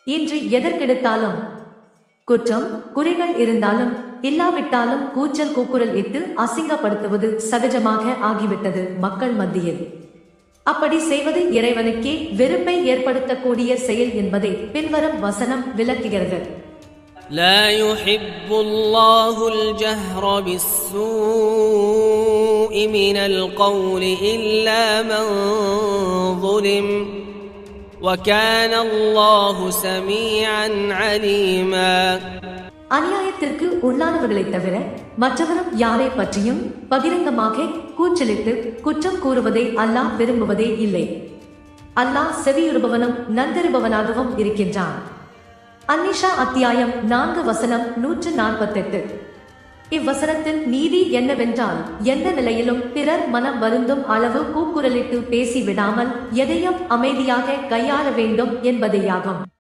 இன்று எதற்கெடுத்தாலும் குற்றம் குறைகள் இருந்தாலும் இல்லாவிட்டாலும் கூச்சல் கூக்குரல் இட்டு அசிங்கப்படுத்துவது சகஜமாக ஆகிவிட்டது மக்கள் மத்தியில். அப்படி செய்வது இறைவனுக்கே வெறுப்பை ஏற்படுத்தக்கூடிய செயல் என்பதை பின்வரும் வசனம் விளக்குகிறது. لا يحب الله الجهر بالسوء من القول إلا من ظلم وكان الله سميعا عليما. அநியாயத்திற்கு உள்ளானவர்களை தவிர மற்றவரும் யாரை பற்றியும் பகிரங்கமாக கூச்சலிட்டு குற்றம் கூறுவதை அல்லாஹ் விரும்புவதே இல்லை. அல்லாஹ் செவியுறுபவனும் நன்கறிபவனாகவும் இருக்கின்றான். அந்நிஷா அத்தியாயம் 4 வசனம் 148. இவ்வசனத்தில் நீதி என்னவென்றால் எந்த நிலையிலும் பிறர் மனம் வருந்தும் அளவு கூக்குரலிட்டு பேசி விடாமல் எதையும் அமைதியாக கையாள வேண்டும் என்பதேயாகும்.